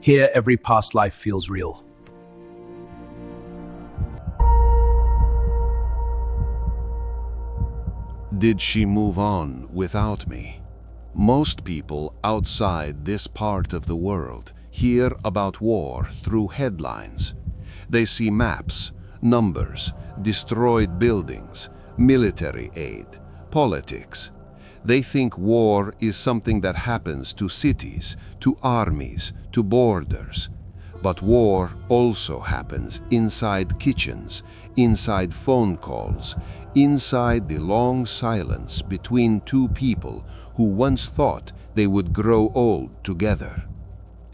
Here, every past life feels real. Did she move on without me? Most people outside this part of the world hear about war through headlines. They see maps, numbers, destroyed buildings, military aid, politics. They think war is something that happens to cities, to armies, to borders. But war also happens inside kitchens, inside phone calls, inside the long silence between two people who once thought they would grow old together.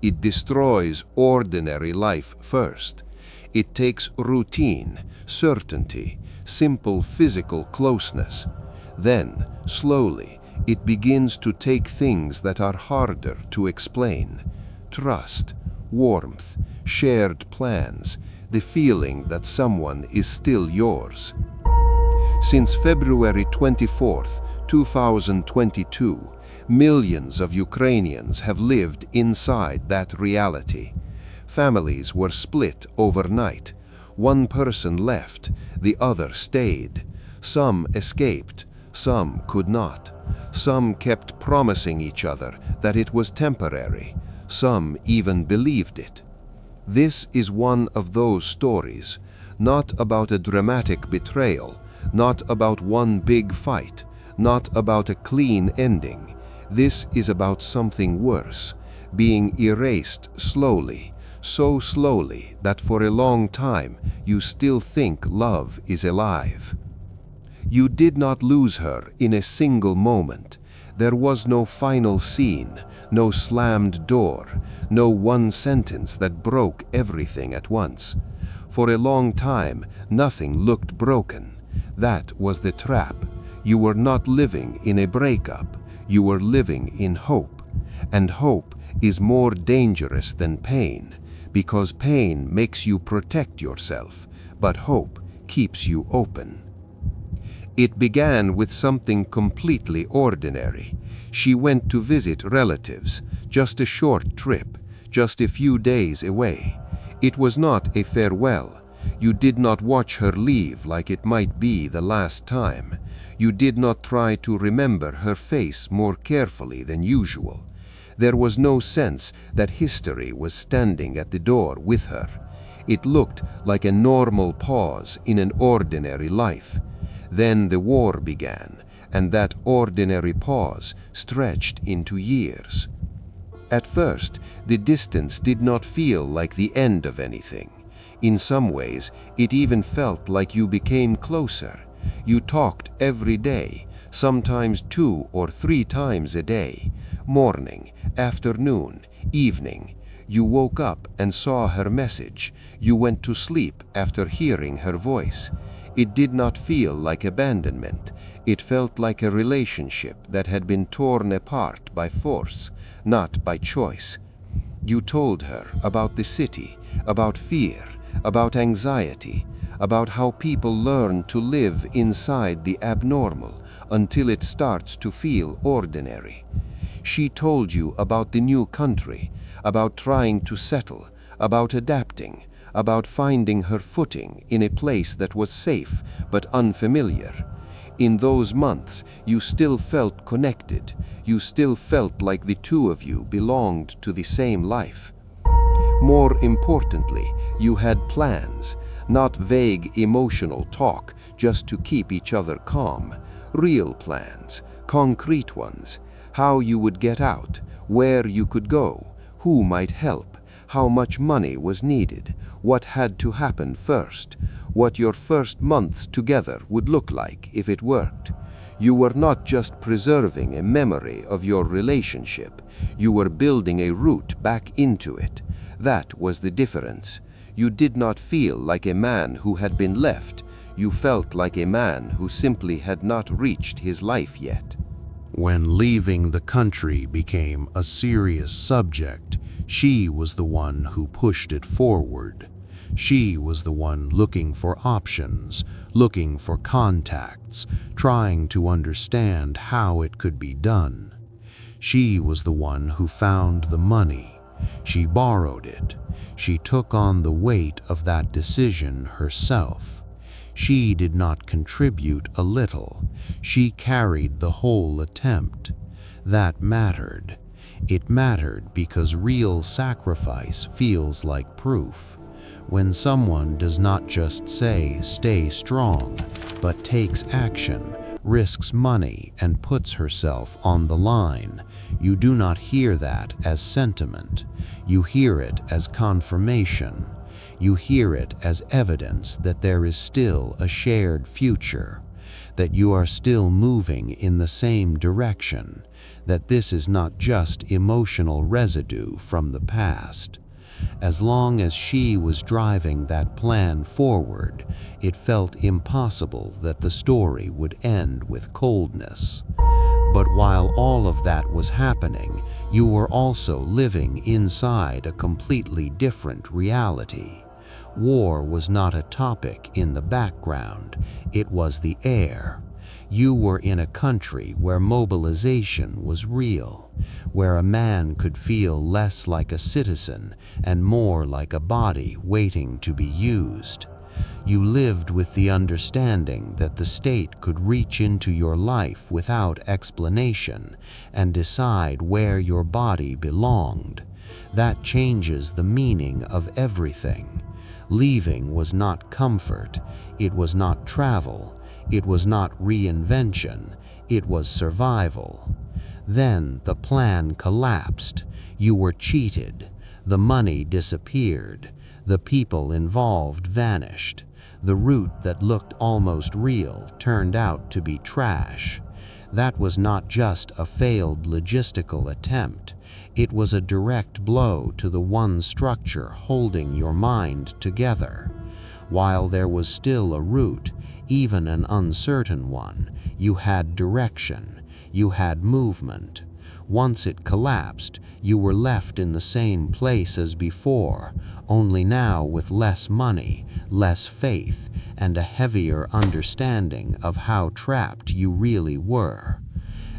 It destroys ordinary life first. It takes routine, certainty, simple physical closeness. Then, slowly, it begins to take things that are harder to explain. Trust, warmth, shared plans, the feeling that someone is still yours. Since February 24th, 2022, millions of Ukrainians have lived inside that reality. Families were split overnight. One person left, the other stayed. Some escaped, some could not. Some kept promising each other that it was temporary. Some even believed it. This is one of those stories, not about a dramatic betrayal, not about one big fight, not about a clean ending. This is about something worse, being erased slowly, so slowly that for a long time you still think love is alive. You did not lose her in a single moment. There was no final scene, no slammed door, no one sentence that broke everything at once. For a long time, nothing looked broken. That was the trap. You were not living in a breakup. You were living in hope. And hope is more dangerous than pain, because pain makes you protect yourself, but hope keeps you open. It began with something completely ordinary. She went to visit relatives, just a short trip, just a few days away. It was not a farewell. You did not watch her leave like it might be the last time. You did not try to remember her face more carefully than usual. There was no sense that history was standing at the door with her. It looked like a normal pause in an ordinary life. Then the war began, and that ordinary pause stretched into years. At first, the distance did not feel like the end of anything. In some ways, it even felt like you became closer. You talked every day, sometimes 2 or 3 times a day, morning, afternoon, evening. You woke up and saw her message. You went to sleep after hearing her voice. It did not feel like abandonment. It felt like a relationship that had been torn apart by force, not by choice. You told her about the city, about fear, about anxiety, about how people learn to live inside the abnormal until it starts to feel ordinary. She told you about the new country, about trying to settle, about adapting, about finding her footing in a place that was safe but unfamiliar. In those months, you still felt connected. You still felt like the two of you belonged to the same life. More importantly, you had plans, not vague emotional talk just to keep each other calm. Real plans, concrete ones, how you would get out, where you could go, who might help, how much money was needed, what had to happen first, what your first months together would look like if it worked. You were not just preserving a memory of your relationship, you were building a route back into it. That was the difference. You did not feel like a man who had been left. You felt like a man who simply had not reached his life yet. When leaving the country became a serious subject, she was the one who pushed it forward. She was the one looking for options, looking for contacts, trying to understand how it could be done. She was the one who found the money. She borrowed it. She took on the weight of that decision herself. She did not contribute a little. She carried the whole attempt. That mattered. It mattered because real sacrifice feels like proof. When someone does not just say, "Stay strong," but takes action, risks money, and puts herself on the line, you do not hear that as sentiment. You hear it as confirmation. You hear it as evidence that there is still a shared future, that you are still moving in the same direction, that this is not just emotional residue from the past. As long as she was driving that plan forward, it felt impossible that the story would end with coldness. But while all of that was happening, you were also living inside a completely different reality. War was not a topic in the background, it was the air. You were in a country where mobilization was real, where a man could feel less like a citizen and more like a body waiting to be used. You lived with the understanding that the state could reach into your life without explanation and decide where your body belonged. That changes the meaning of everything. Leaving was not comfort, it was not travel, it was not reinvention, it was survival. Then the plan collapsed. You were cheated. The money disappeared. The people involved vanished. The route that looked almost real turned out to be trash. That was not just a failed logistical attempt. It was a direct blow to the one structure holding your mind together. While there was still a route, even an uncertain one, you had direction, you had movement. Once it collapsed, you were left in the same place as before, only now with less money, less faith, and a heavier understanding of how trapped you really were.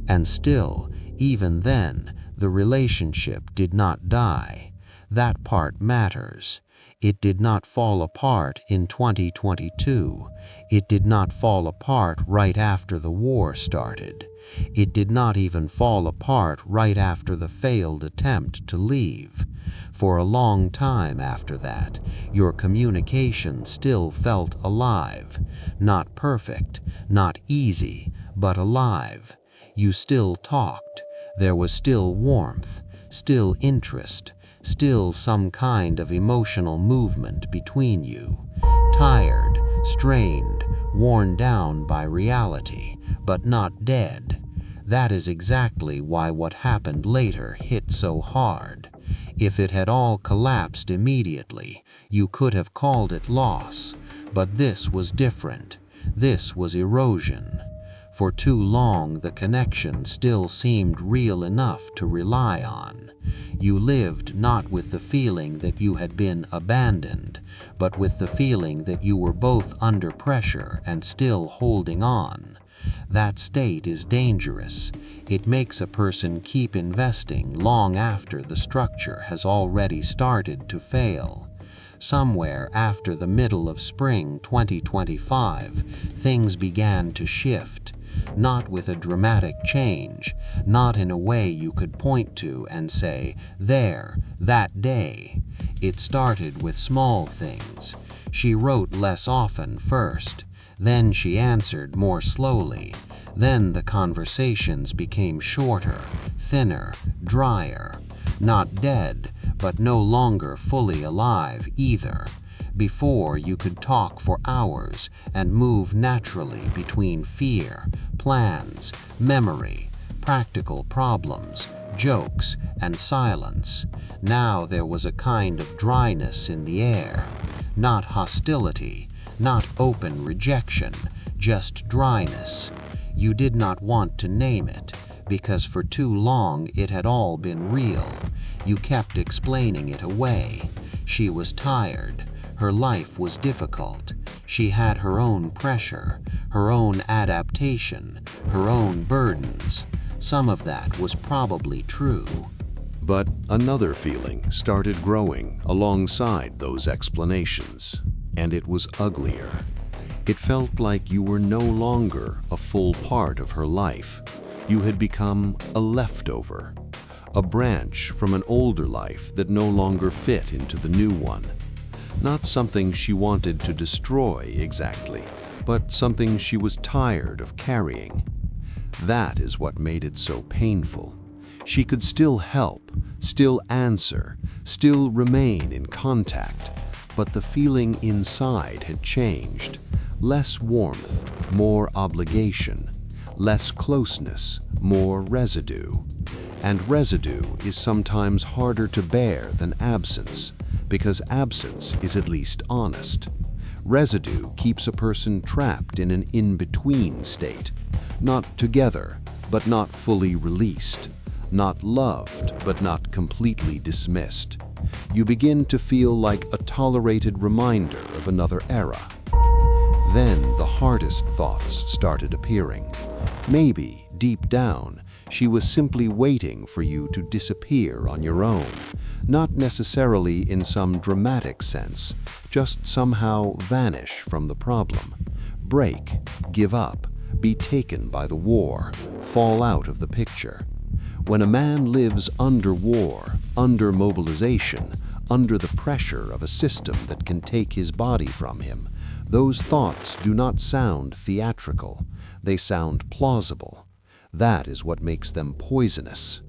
And still, even then, the relationship did not die. That part matters. It did not fall apart in 2022. It did not fall apart right after the war started. It did not even fall apart right after the failed attempt to leave. For a long time after that, your communication still felt alive. Not perfect, not easy, but alive. You still talked. There was still warmth, still interest, still some kind of emotional movement between you. Tired, strained, worn down by reality, but not dead. That is exactly why what happened later hit so hard. If it had all collapsed immediately, you could have called it loss, but this was different. This was erosion. For too long, the connection still seemed real enough to rely on. You lived not with the feeling that you had been abandoned, but with the feeling that you were both under pressure and still holding on. That state is dangerous. It makes a person keep investing long after the structure has already started to fail. Somewhere after the middle of spring 2025, things began to shift. Not with a dramatic change, not in a way you could point to and say, "There, that day." It started with small things. She wrote less often first, then she answered more slowly. Then the conversations became shorter, thinner, drier. Not dead, but no longer fully alive either. Before, you could talk for hours and move naturally between fear, plans, memory, practical problems, jokes, and silence. Now there was a kind of dryness in the air. Not hostility, not open rejection, just dryness. You did not want to name it, because for too long it had all been real. You kept explaining it away. She was tired. Her life was difficult. She had her own pressure, her own adaptation, her own burdens. Some of that was probably true. But another feeling started growing alongside those explanations, and it was uglier. It felt like you were no longer a full part of her life. You had become a leftover, a branch from an older life that no longer fit into the new one. Not something she wanted to destroy exactly, but something she was tired of carrying. That is what made it so painful. She could still help, still answer, still remain in contact, but the feeling inside had changed. Less warmth, more obligation. Less closeness, more residue. And residue is sometimes harder to bear than absence, because absence is at least honest. Residue keeps a person trapped in an in-between state, not together, but not fully released, not loved, but not completely dismissed. You begin to feel like a tolerated reminder of another era. Then the hardest thoughts started appearing. Maybe, deep down, she was simply waiting for you to disappear on your own, not necessarily in some dramatic sense, just somehow vanish from the problem. Break, give up, be taken by the war, fall out of the picture. When a man lives under war, under mobilization, under the pressure of a system that can take his body from him, those thoughts do not sound theatrical, they sound plausible. That is what makes them poisonous.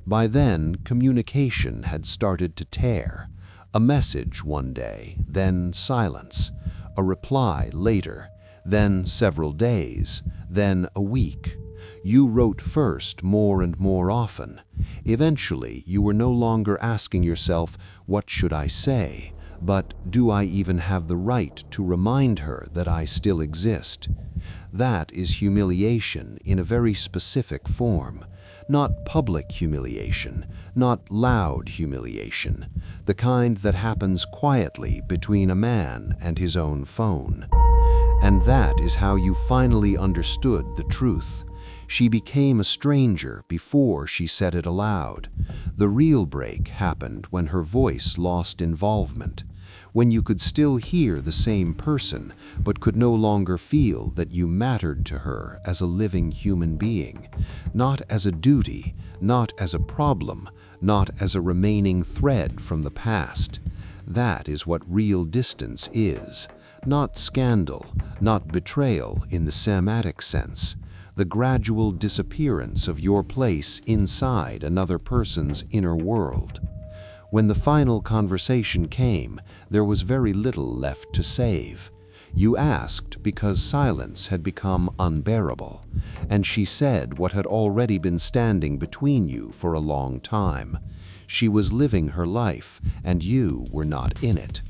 By then, communication had started to tear. A message one day, then silence. A reply later, then several days, then a week. You wrote first more and more often. Eventually, you were no longer asking yourself, "What should I say?" but "Do I even have the right to remind her that I still exist?" That is humiliation in a very specific form. Not public humiliation, not loud humiliation, the kind that happens quietly between a man and his own phone. And that is how you finally understood the truth. She became a stranger before she said it aloud. The real break happened when her voice lost involvement, when you could still hear the same person, but could no longer feel that you mattered to her as a living human being, not as a duty, not as a problem, not as a remaining thread from the past. That is what real distance is, not scandal, not betrayal in the semantic sense. The gradual disappearance of your place inside another person's inner world. When the final conversation came, there was very little left to save. You asked because silence had become unbearable, and she said what had already been standing between you for a long time. She was living her life, and you were not in it.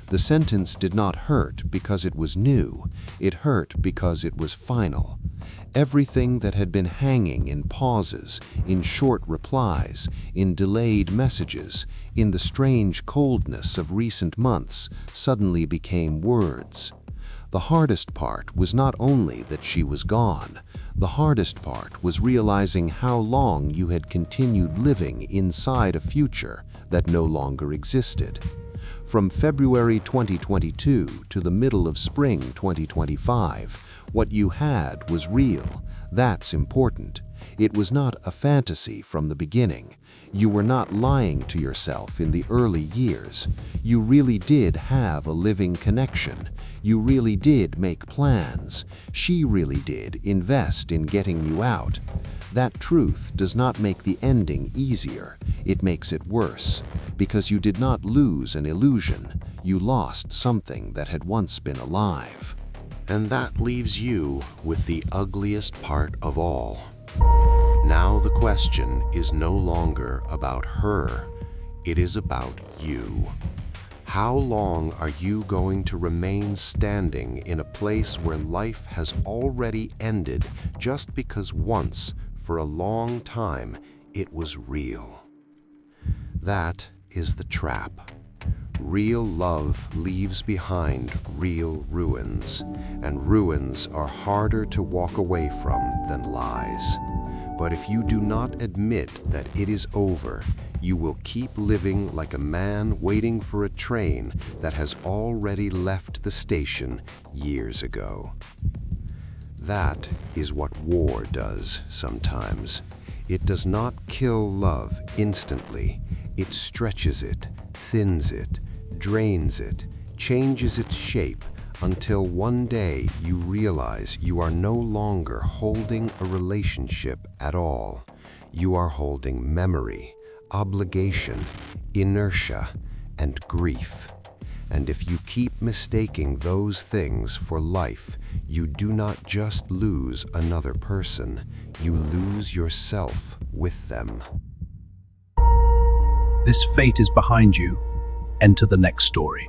The sentence did not hurt because it was new, it hurt because it was final. Everything that had been hanging in pauses, in short replies, in delayed messages, in the strange coldness of recent months, suddenly became words. The hardest part was not only that she was gone, the hardest part was realizing how long you had continued living inside a future that no longer existed. From February 2022 to the middle of spring 2025, what you had was real. That's important. It was not a fantasy from the beginning. You were not lying to yourself in the early years. You really did have a living connection. You really did make plans. She really did invest in getting you out. That truth does not make the ending easier. It makes it worse. Because you did not lose an illusion. You lost something that had once been alive. And that leaves you with the ugliest part of all. Now the question is no longer about her, it is about you. How long are you going to remain standing in a place where life has already ended just because once, for a long time, it was real? That is the trap. Real love leaves behind real ruins, and ruins are harder to walk away from than lies. But if you do not admit that it is over, you will keep living like a man waiting for a train that has already left the station years ago. That is what war does sometimes. It does not kill love instantly. It stretches it, thins it, drains it, changes its shape until one day you realize you are no longer holding a relationship at all. You are holding memory, obligation, inertia, and grief. And if you keep mistaking those things for life, you do not just lose another person, you lose yourself with them. This fate is behind you. Enter the next story.